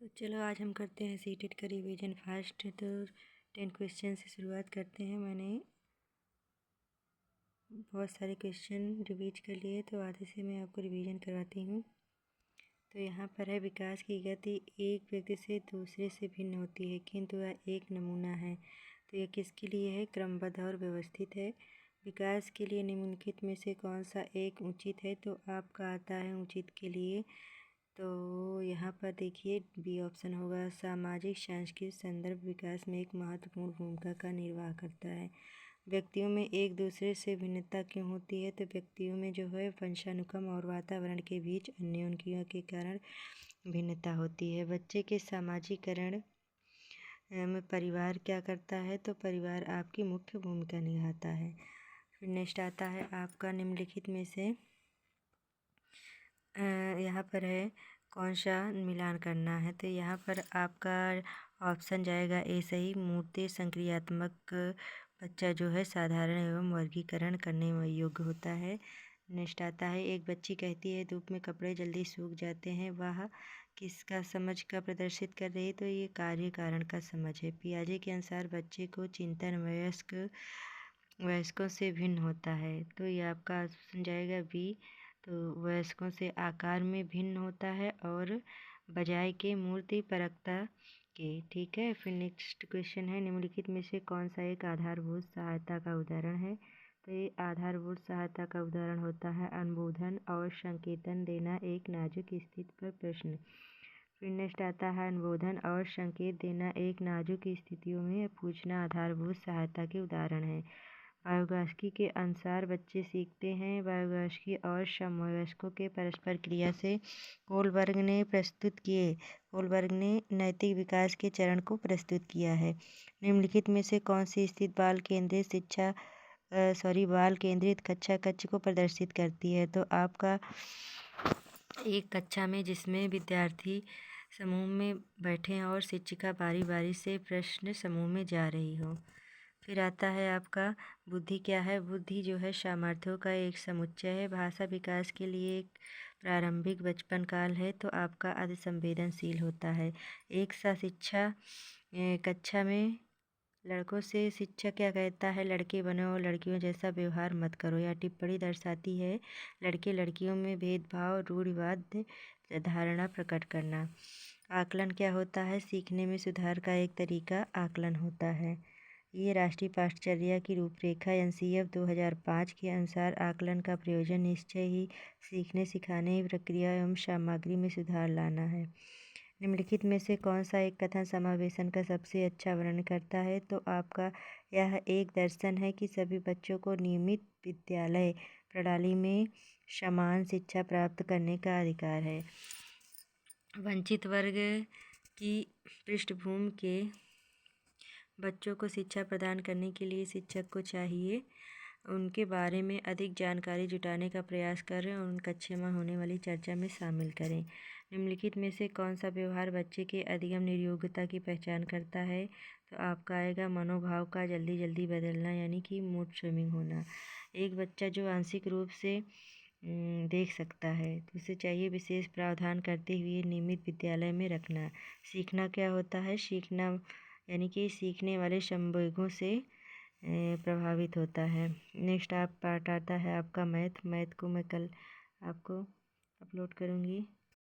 तो चलो आज हम करते हैं सीटेट का रिवीजन फास्ट। तो 10 क्वेश्चन से शुरुआत करते हैं। मैंने बहुत सारे क्वेश्चन रिवीज कर लिए, तो आधे से मैं आपको रिवीजन करवाती हूँ। तो यहाँ पर है, विकास की गति एक व्यक्ति से दूसरे से भिन्न होती है, किंतु वह एक नमूना है। तो यह किसके लिए है? क्रमबद्ध और व्यवस्थित है। विकास के लिए निम्नलिखित में से कौन सा एक उचित है? तो आपका आता है उचित के लिए। तो यहाँ पर देखिए बी ऑप्शन होगा। सामाजिक सांस्कृतिक संदर्भ विकास में एक महत्वपूर्ण भूमिका का निर्वाह करता है। व्यक्तियों में एक दूसरे से भिन्नता क्यों होती है? तो व्यक्तियों में जो है वंशानुक्रम और वातावरण के बीच अन्योन्यों के कारण भिन्नता होती है। बच्चे के सामाजिकरण में परिवार क्या करता है? तो परिवार आपकी मुख्य भूमिका निभाता है। फिर नेक्स्ट आता है आपका निम्नलिखित में से यहाँ पर है कौन सा मिलान करना है? तो यहाँ पर आपका ऑप्शन जाएगा ए सही। मूर्ति संक्रियात्मक बच्चा जो है साधारण एवं वर्गीकरण करने में योग्य होता है। नेक्स्ट आता है, एक बच्ची कहती है धूप में कपड़े जल्दी सूख जाते हैं। वह किसका समझ का प्रदर्शित कर रही है? तो ये कार्य कारण का समझ है। पियाजे के अनुसार बच्चे को चिंतन वयस्कों से भिन्न होता है। तो ये आपका ऑप्शन जाएगा बी। तो वयस्कों से आकार में भिन्न होता है और बजाय के मूर्ति परकता के। ठीक है। फिर नेक्स्ट क्वेश्चन है, निम्नलिखित में से कौन सा एक आधारभूत सहायता का उदाहरण है? तो ये आधारभूत सहायता का उदाहरण होता है अनुबोधन और संकेतन देना एक नाजुक स्थिति पर प्रश्न। फिर नेक्स्ट आता है, अनुबोधन और संकेत देना एक नाजुक स्थितियों में पूछना आधारभूत सहायता के उदाहरण है। वायोगास्की के अनुसार बच्चे सीखते हैं। वायोगास्की और समवयस्कों के परस्पर क्रिया से कोलबर्ग ने नैतिक विकास के चरण को प्रस्तुत किया है। निम्नलिखित में से कौन सी स्थिति बाल केंद्रित कक्षा कक्ष को प्रदर्शित करती है? तो आपका एक कक्षा में जिसमें विद्यार्थी समूह में बैठे हैं और शिक्षिका बारी बारी से प्रश्न समूह में जा रही हो। फिर आता है आपका बुद्धि क्या है? बुद्धि जो है सामर्थ्यों का एक समुच्चय है। भाषा विकास के लिए एक प्रारंभिक बचपन काल है। तो आपका अति संवेदनशील होता है। एक सा शिक्षा कक्षा में लड़कों से शिक्षक क्या कहता है? लड़के बनो और लड़कियों जैसा व्यवहार मत करो। यह टिप्पणी दर्शाती है लड़के लड़कियों में भेदभाव रूढ़िवाद धारणा प्रकट करना। आकलन क्या होता है? सीखने में सुधार का एक तरीका आकलन होता है। ये राष्ट्रीय पाठचर्या की रूपरेखा एनसीएफ 2005 के अनुसार आकलन का प्रयोजन निश्चय ही सीखने सिखाने प्रक्रिया एवं सामग्री में सुधार लाना है। निम्नलिखित में से कौन सा एक कथन समावेशन का सबसे अच्छा वर्णन करता है? तो आपका यह एक दर्शन है कि सभी बच्चों को नियमित विद्यालय प्रणाली में समान शिक्षा प्राप्त करने का अधिकार है। वंचित वर्ग की पृष्ठभूमि के बच्चों को शिक्षा प्रदान करने के लिए शिक्षक को चाहिए उनके बारे में अधिक जानकारी जुटाने का प्रयास करें और उन कक्षा में होने वाली चर्चा में शामिल करें। निम्नलिखित में से कौन सा व्यवहार बच्चे के अधिगम निर्योग्यता की पहचान करता है? तो आपका आएगा मनोभाव का जल्दी जल्दी बदलना, यानी कि मूड स्विंगिंग होना। एक बच्चा जो आंशिक रूप से देख सकता है तो उसे चाहिए विशेष प्रावधान करते हुए नियमित विद्यालय में रखना। सीखना क्या होता है? सीखना यानी कि सीखने वाले संवेगों से प्रभावित होता है। नेक्स्ट पार्ट आता है आपका मैथ को मैं कल आपको अपलोड करूँगी।